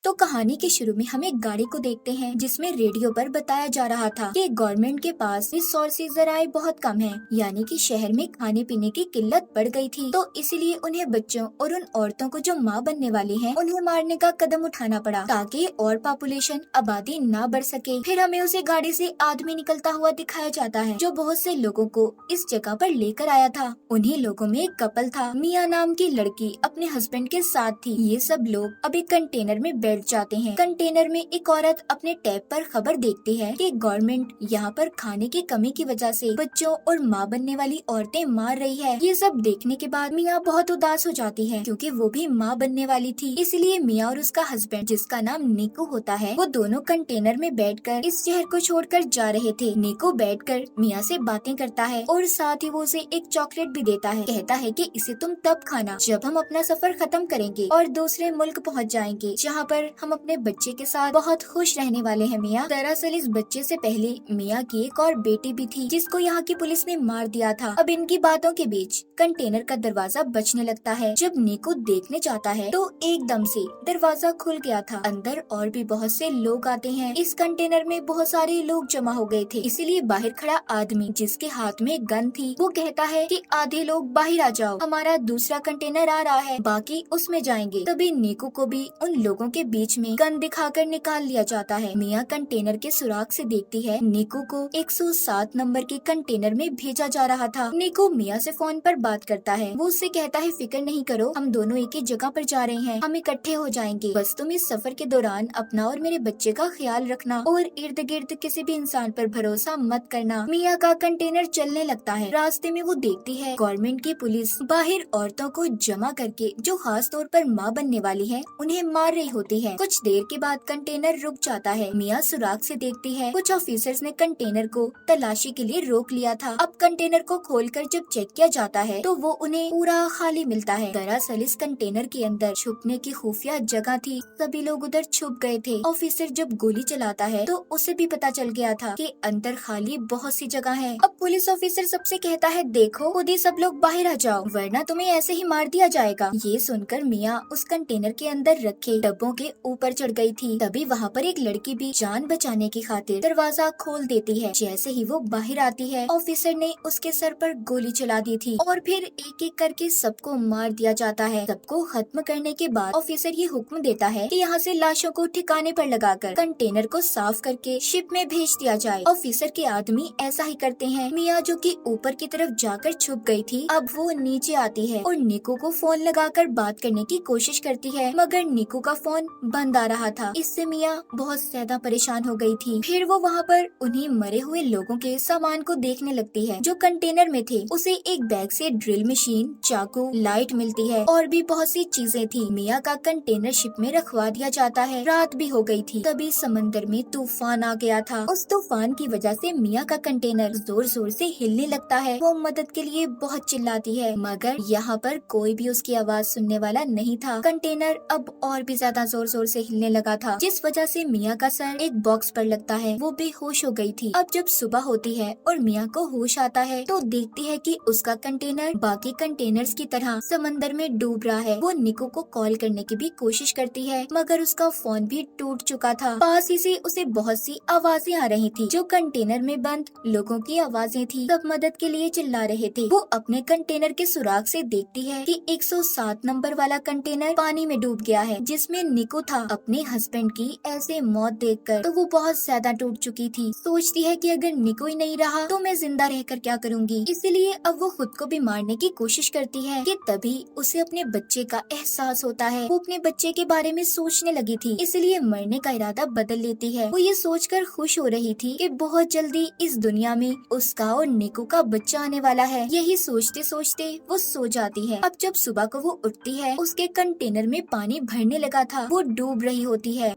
तो कहानी के शुरू में हम एक गाड़ी को देखते हैं जिसमें रेडियो पर बताया जा रहा था कि गवर्नमेंट के पास रिसोर्सेज जराए बहुत कम हैं, यानी कि शहर में खाने पीने की किल्लत बढ़ गई थी। तो इसीलिए उन्हें बच्चों और उन औरतों को जो माँ बनने वाली हैं, उन्हें मारने का कदम उठाना पड़ा ताकि और पॉपुलेशन आबादी ना बढ़ सके। फिर हमें उसे गाड़ी से आदमी निकलता हुआ दिखाया जाता है जो बहुत से लोगों को इस जगह पर लेकर आया था। उन्हीं लोगों में एक कपल था, मिया नाम की लड़की अपने हस्बैंड के साथ थी। ये सब लोग अब एक कंटेनर में बैठ जाते हैं। कंटेनर में एक औरत अपने टैब पर खबर देखती है कि गवर्नमेंट यहाँ पर खाने की कमी की वजह से बच्चों और माँ बनने वाली औरतें मार रही है। ये सब देखने के बाद मिया बहुत उदास हो जाती है क्योंकि वो भी माँ बनने वाली थी। इसलिए मिया और उसका हस्बैंड, जिसका नाम निकू होता है, वो दोनों कंटेनर में बैठकर इस शहर को छोड़कर जा रहे थे। निकू बैठकर मिया से बातें करता है और साथ ही वो उसे एक चॉकलेट भी देता है। कहता है कि इसे तुम तब खाना जब हम अपना सफर खत्म करेंगे और दूसरे मुल्क पहुँच जाएंगे, जहाँ पर हम अपने बच्चे के साथ बहुत खुश रहने वाले हैं। मिया दरअसल इस बच्चे से पहले मिया की एक और बेटी भी थी जिसको यहाँ की पुलिस ने मार दिया था। अब इनकी बातों के बीच कंटेनर का दरवाजा बजने लगता है। जब निको देखने जाता है तो एकदम से दरवाजा खुल गया था। अंदर और भी बहुत से लोग आते हैं। इस कंटेनर में बहुत सारे लोग जमा हो गए थे, इसीलिए बाहर खड़ा आदमी जिसके हाथ में गन थी वो कहता है कि आधे लोग बाहर आ जाओ, हमारा दूसरा कंटेनर आ रहा है, बाकी उसमें जाएंगे। तभी निको को भी उन लोगों के बीच में गन दिखाकर निकाल लिया जाता है। मिया कंटेनर के सुराग से देखती है निको को 107 नंबर के कंटेनर में भेजा जा रहा था। निको मिया से फोन पर बात करता है। वो उससे कहता है फिक्र नहीं करो, हम दोनों एक ही जगह पर जा रहे हैं, हम इकट्ठे हो जाएंगे, बस तुम इस सफर के दौरान अपना और मेरे बच्चे का ख्याल रखना और इर्द गिर्द किसी भी इंसान पर भरोसा मत करना। मिया का कंटेनर चलने लगता है। रास्ते में वो देखती है गवर्नमेंट की पुलिस बाहर औरतों को जमा करके, जो खास तौर पर माँ बनने वाली है, उन्हें मार रही होती है। कुछ देर के बाद कंटेनर रुक जाता है। मिया सुराग से देखती है कुछ ऑफिसर्स ने कंटेनर को तलाशी के लिए रोक लिया था। अब कंटेनर को खोलकर जब चेक किया जाता है तो वो उन्हें पूरा खाली मिलता है। दरअसल इस कंटेनर के अंदर छुपने की खुफिया जगह थी। सभी लोग उधर छुप गए थे। ऑफिसर जब गोली चलाता है तो उसे भी पता चल गया था कि अंदर खाली बहुत सी जगह है। अब पुलिस ऑफिसर सबसे कहता है देखो खुद ही सब लोग बाहर आ जाओ वरना तुम्हें ऐसे ही मार दिया जाएगा। ये सुनकर मिया उस कंटेनर के अंदर रखे डब्बों के ऊपर चढ़ गई थी। तभी वहाँ पर एक लड़की भी जान बचाने की खातिर दरवाजा खोल देती है। जैसे ही वो बाहर आती है ऑफिसर ने उसके सर पर गोली चला दी थी और फिर एक एक करके सबको मार दिया जाता है। सबको खत्म करने के बाद ऑफिसर ये हुक्म देता है कि यहाँ से लाशों को ठिकाने पर लगाकर कंटेनर को साफ करके शिप में भेज दिया जाए। ऑफिसर के आदमी ऐसा ही करते हैं। मिया जो कि ऊपर की तरफ जाकर छुप गई थी, अब वो नीचे आती है और निको को फोन लगाकर बात करने की कोशिश करती है, मगर निको का फोन बंद आ रहा था। इससे मिया बहुत ज्यादा परेशान हो गई थी। फिर वो वहाँ पर उन्हीं मरे हुए लोगों के सामान को देखने लगती है जो कंटेनर में थे। उसे एक बैग से ड्रिल मशीन, चाकू, लाइट मिलती है और भी बहुत सी चीजें थी। मिया का कंटेनर शिप में रखवा दिया जाता है। रात भी हो गई थी। तभी समंदर में तूफान आ गया था। उस तूफान की वजह से मिया का कंटेनर जोर जोर से हिलने लगता है। वो मदद के लिए बहुत चिल्लाती है, मगर यहाँ पर कोई भी उसकी आवाज सुनने वाला नहीं था। कंटेनर अब और भी ज्यादा जोर जोर से हिलने लगा था, जिस वजह से मिया का सर एक बॉक्स पर लगता है। वो बेहोश हो गई थी। अब जब सुबह होती है और मिया को होश आता है तो देखती है कि उसका कंटेनर बाकी कंटेनर्स की तरह समंदर में डूब रहा है। वो निको को कॉल करने की भी कोशिश करती है, मगर उसका फोन भी टूट चुका था। पास ही से उसे बहुत सी आवाजें आ रही थी जो कंटेनर में बंद लोगों की आवाजें थी। सब मदद के लिए चिल्ला रहे थे। वो अपने कंटेनर के सुराग से देखती है कि 107 नंबर वाला कंटेनर पानी में डूब गया है, जिसमें निको था। अपने हस्बैंड की ऐसे मौत देखकर तो वो बहुत ज्यादा टूट चुकी थी। सोचती है कि अगर निको ही नहीं रहा तो मैं जिंदा रहकर क्या करूंगी। इसीलिए अब वो खुद को भी मारने की कोशिश करती है कि तभी उसे अपने बच्चे का एहसास होता है। वो अपने बच्चे के बारे में सोचने लगी थी, इसलिए मरने का इरादा बदल लेती है। वो ये सोचकर खुश हो रही थी कि बहुत जल्दी इस दुनिया में उसका और निको का बच्चा आने वाला है। यही सोचते सोचते वो सो जाती है। अब जब सुबह को वो उठती है उसके कंटेनर में पानी भरने लगा था। वो डूब रही होती है।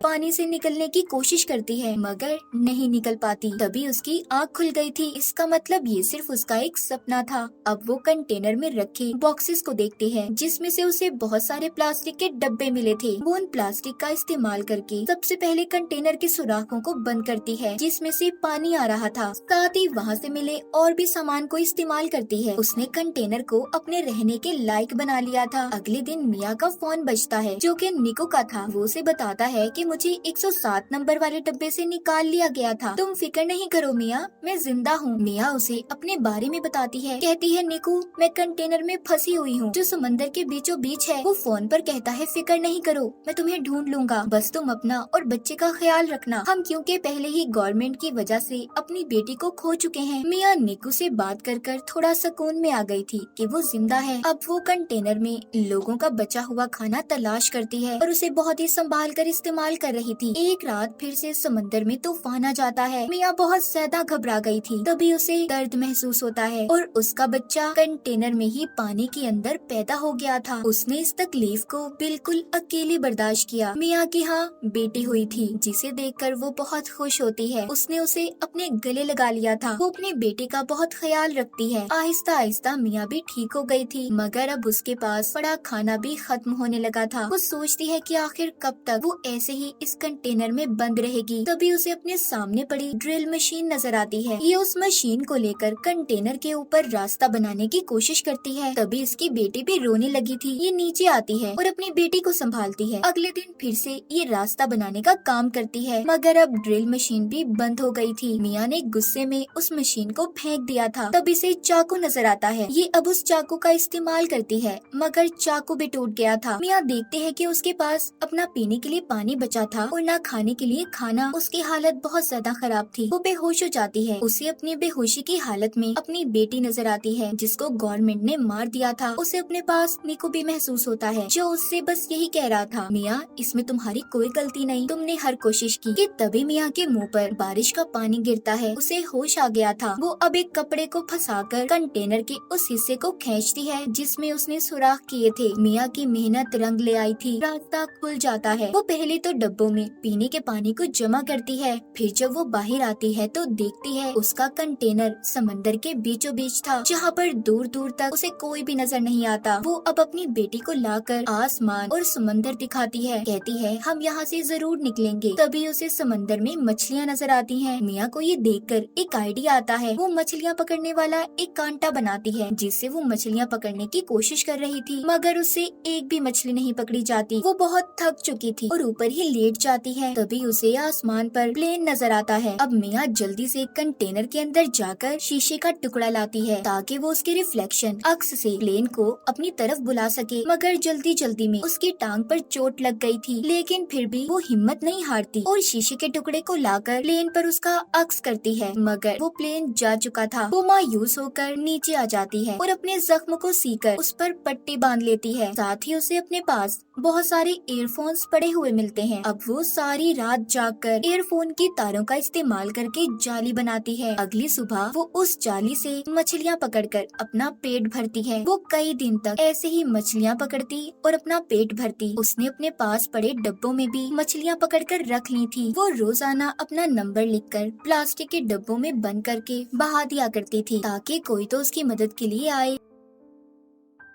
पानी से निकलने की कोशिश करती है मगर नहीं निकल पाती। तभी उसकी आँख खुल गई थी। इसका मतलब ये सिर्फ उसका एक सपना था। अब वो कंटेनर में रखे बॉक्सेस को देखती है जिसमें से उसे बहुत सारे प्लास्टिक के डब्बे मिले थे। वो उन प्लास्टिक का इस्तेमाल करके सबसे पहले कंटेनर के सुराखों को बंद करती है जिसमें से पानी आ रहा था। साथ ही वहाँ से मिले और भी सामान को इस्तेमाल करती है। उसने कंटेनर को अपने रहने के लायक बना लिया था। अगले दिन मिया का फोन बजता है जो कि निको का था। वो उसे बताता है कि मुझे 107 नंबर वाले डब्बे से निकाल लिया गया था। तुम फिक्र नहीं करो मिया, मैं जिंदा हूँ। मिया उसे अपने बारे में बताती है। कहती है निको, मैं कंटेनर में फंसी हुई हूँ जो समंदर के बीचों बीच है। वो फोन पर कहता है फिक्र नहीं करो, मैं तुम्हें ढूंढ लूंगा, बस तुम अपना और बच्चे का ख्याल रखना। हम क्योंकि पहले ही गवर्नमेंट की वजह से अपनी बेटी को खो चुके हैं। मिया निको से बात कर थोड़ा सुकून में आ गई थी कि वो जिंदा है। अब वो कंटेनर में लोगों का बचा हुआ खाना तलाश करती है और उसे बहुत ही संभाल कर इस्तेमाल कर रही थी। एक रात फिर से समंदर में तूफान आ जाता है। मिया बहुत ज्यादा घबरा गई थी। तभी उसे दर्द महसूस होता है और उसका बच्चा कंटेनर में ही पानी के अंदर पैदा हो गया था। उसने इस तकलीफ को बिल्कुल अकेले बर्दाश्त किया। मिया की हाँ बेटी हुई थी जिसे देखकर वो बहुत खुश होती है। उसने उसे अपने गले लगा लिया था। वो अपने बेटे का बहुत ख्याल रखती है। आहिस्ता आहिस्ता मिया भी ठीक हो गई थी मगर अब उसके पास पड़ा खाना भी खत्म होने लगा था। वो सोचती है कि आखिर कब तक वो ऐसे ही इस कंटेनर में बंद रहेगी। तभी उसे अपने सामने पड़ी ड्रिल मशीन नजर आती है। ये उस मशीन को लेकर कंटेनर के ऊपर रास्ता बनाने की कोशिश करती है। तभी इसकी बेटी भी रोने लगी थी। ये नीचे आती है और अपनी बेटी को संभालती है। अगले दिन फिर से ये रास्ता बनाने का काम करती है मगर अब ड्रिल मशीन भी बंद हो गई थी। मिया ने गुस्से में उस मशीन को फेंक दिया था। तब इसे चाकू नजर आता है। ये अब उस चाकू का इस्तेमाल करती है मगर चाकू भी टूट गया था। मिया देखते हैं कि उसके पास अपना पीने के लिए पानी बचा था और न खाने के लिए खाना। उसकी हालत बहुत ज्यादा खराब थी। वो बेहोश हो जाती है। उसे अपनी बेहोशी की हालत में अपनी बेटी नजर आती है जिसको गवर्नमेंट ने मार दिया था। उसे अपने पास निको भी महसूस होता है जो उससे बस यही कह रहा था, मिया इसमें तुम्हारी कोई गलती नहीं, तुमने हर कोशिश की। कि तभी मिया के मुंह पर बारिश का पानी गिरता है। उसे होश आ गया था। वो अब एक कपड़े को फंसाकर कंटेनर के उस हिस्से को खींचती है जिसमें उसने सुराख किए थे। मिया की मेहनत रंग ले आई थी। रास्ता खुल जाता है। वो पहले तो डब्बों में पीने के पानी को जमा करती है। फिर जब वो बाहर आती है तो देखती है उसका कंटेनर समंदर के बीचों बीच था जहाँ पर दूर दूर तक उसे कोई भी नजर नहीं आता। वो अब अपनी बेटी को लाकर आसमान और समंदर दिखाती है। कहती है हम यहाँ से जरूर निकलेंगे। तभी उसे समंदर में मछलियाँ नजर आती हैं। मिया को ये देखकर एक आइडिया आता है। वो मछलियाँ पकड़ने वाला एक कांटा बनाती है जिससे वो मछलियाँ पकड़ने की कोशिश कर रही थी मगर उससे एक भी मछली नहीं पकड़ी जाती। वो बहुत थक चुकी थी और ऊपर ही लेट जाती है। तभी उसे आसमान पर प्लेन नजर आता है। अब मिया जल्दी से कंटेनर के अंदर जाकर शीशे का टुकड़ा लाती है ताकि वो उसके रिफ्लेक्शन अक्स से प्लेन को अपनी तरफ बुला सके मगर जल्दी जल्दी में उसकी टांग पर चोट लग गई थी। लेकिन फिर भी वो हिम्मत नहीं हारती और शीशे के टुकड़े को लाकर प्लेन पर उसका अक्स करती है मगर वो प्लेन जा चुका था। वो मायूस होकर नीचे आ जाती है और अपने जख्म को सीकर उस पर पट्टी बांध लेती है। साथ ही उसे अपने पास बहुत सारे ईयरफोन्स पड़े हुए मिलते हैं। अब वो सारी रात जागकर ईयरफोन की तारों का इस्तेमाल करके जाली बनाती है। अगली सुबह वो उस जाली से मछलियाँ पकड़कर अपना पेट भरती है। वो कई दिन तक ऐसे ही मछलियाँ पकड़ती और अपना पेट भरती। उसने अपने पास पड़े डब्बों में भी मछलियाँ पकड़कर रख ली थी। वो रोजाना अपना नंबर लिखकर प्लास्टिक के डब्बों में बंद करके बहा दिया करती थी ताकि कोई तो उसकी मदद के लिए आए।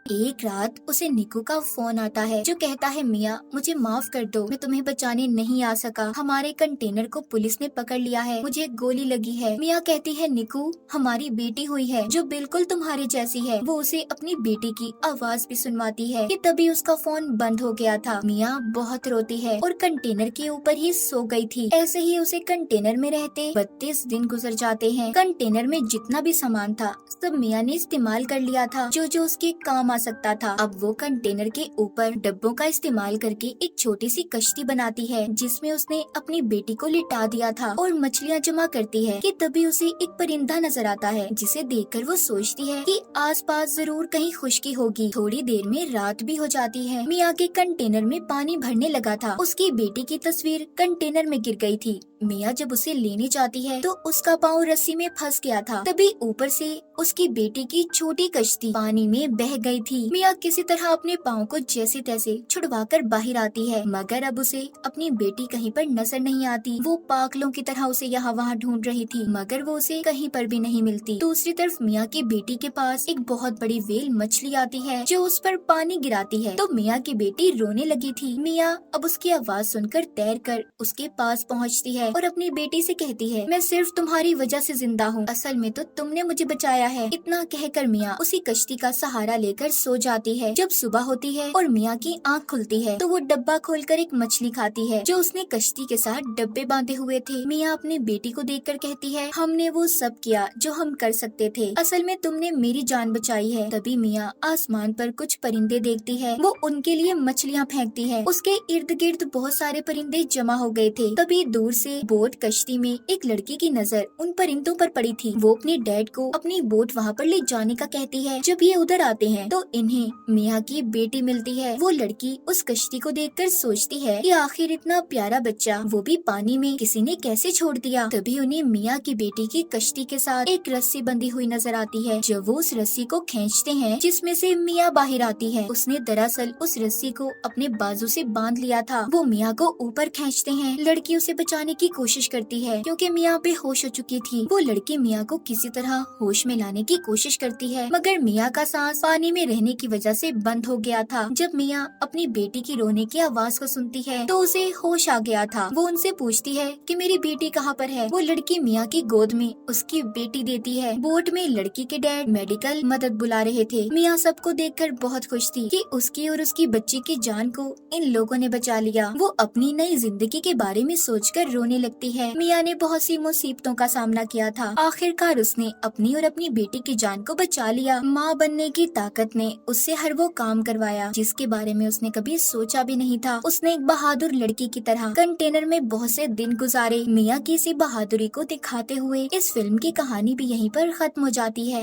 एक रात उसे निको का फोन आता है जो कहता है मिया मुझे माफ कर दो, मैं तुम्हें बचाने नहीं आ सका। हमारे कंटेनर को पुलिस ने पकड़ लिया है, मुझे गोली लगी है। मिया कहती है निको हमारी बेटी हुई है जो बिल्कुल तुम्हारी जैसी है। वो उसे अपनी बेटी की आवाज भी सुनवाती है कि तभी उसका फोन बंद हो गया था। मिया बहुत रोती है और कंटेनर के ऊपर ही सो गई थी। ऐसे ही उसे कंटेनर में रहते 32 दिन गुजर जाते हैं। कंटेनर में जितना भी सामान था सब मिया ने इस्तेमाल कर लिया था जो जो उसके काम आ सकता था। अब वो कंटेनर के ऊपर डब्बों का इस्तेमाल करके एक छोटी सी कश्ती बनाती है जिसमें उसने अपनी बेटी को लिटा दिया था और मछलियाँ जमा करती है कि तभी उसे एक परिंदा नजर आता है जिसे देखकर वो सोचती है कि आसपास जरूर कहीं खुशकी होगी। थोड़ी देर में रात भी हो जाती है। मिया के कंटेनर में पानी भरने लगा था। उसकी बेटी की तस्वीर कंटेनर में गिर गई थी। मिया जब उसे लेने जाती है तो उसका पाँव रस्सी में फंस गया था। तभी ऊपर से उसकी बेटी की छोटी कश्ती पानी में बह गई थी। मिया किसी तरह अपने पाँव को जैसे तैसे छुड़वाकर बाहर आती है, मगर अब उसे अपनी बेटी कहीं पर नजर नहीं आती। वो पागलों की तरह उसे यहाँ वहाँ ढूंढ रही थी, मगर वो उसे कहीं पर भी नहीं मिलती। दूसरी तरफ मिया की बेटी के पास एक बहुत बड़ी व्हेल मछली आती है जो उस पर पानी गिराती है, तो मिया की बेटी रोने लगी थी। मिया अब उसकी आवाज सुनकर तैरकर उसके पास पहुँचती है और अपनी बेटी से कहती है, मैं सिर्फ तुम्हारी वजह से जिंदा हूँ, असल में तो तुमने मुझे बचाया है। इतना कहकर मिया उसी कश्ती का सहारा लेकर सो जाती है। जब सुबह होती है और मिया की आँख खुलती है तो वो डब्बा खोलकर एक मछली खाती है जो उसने कश्ती के साथ डब्बे बांधे हुए थे। मिया अपनी बेटी को देखकर कहती है, हमने वो सब किया जो हम कर सकते थे, असल में तुमने मेरी जान बचाई है। तभी मिया आसमान पर कुछ परिंदे देखती है, वो उनके लिए मछलियाँ फेंकती है। उसके इर्द गिर्द बहुत सारे परिंदे जमा हो गए थे। तभी दूर से बोट कश्ती में एक लड़की की नजर उन परिंदों पर पड़ी थी। वो अपने डैड को अपनी बोट वहाँ पर ले जाने का कहती है। जब ये उधर आते हैं तो इन्हें मिया की बेटी मिलती है। वो लड़की उस कश्ती को देखकर सोचती है कि आखिर इतना प्यारा बच्चा वो भी पानी में किसी ने कैसे छोड़ दिया। तभी उन्हें मिया की बेटी की कश्ती के साथ एक रस्सी बंधी हुई नजर आती है। जब वो उस रस्सी को खींचते हैं जिसमें से मिया बाहर आती है, उसने दरअसल उस रस्सी को अपने बाजू से बांध लिया था। वो मिया को ऊपर खींचते हैं। लड़की उसे बचाने की कोशिश करती है क्योंकि मिया बेहोश हो चुकी थी। वो लड़की मिया को किसी तरह होश में लाने की कोशिश करती है, मगर मिया का सांस पानी में रहने की वजह से बंद हो गया था। जब मिया अपनी बेटी की रोने की आवाज को सुनती है तो उसे होश आ गया था। वो उनसे पूछती है कि मेरी बेटी कहाँ पर है। वो लड़की मिया की गोद में उसकी बेटी देती है। बोट में लड़की के डैड मेडिकल मदद बुला रहे थे। मिया सबको देखकर बहुत खुश थी कि उसकी और उसकी बच्ची की जान को इन लोगों ने बचा लिया। वो अपनी नई जिंदगी के बारे में सोचकर रोने लगती है। मिया ने बहुत सी मुसीबतों का सामना किया था, आखिरकार उसने अपनी और अपनी बेटी की जान को बचा लिया। माँ बनने की ताकत ने उससे हर वो काम करवाया जिसके बारे में उसने कभी सोचा भी नहीं था। उसने एक बहादुर लड़की की तरह कंटेनर में बहुत से दिन गुजारे। मिया की इसी बहादुरी को दिखाते हुए इस फिल्म की कहानी भी यहीं पर खत्म हो जाती है।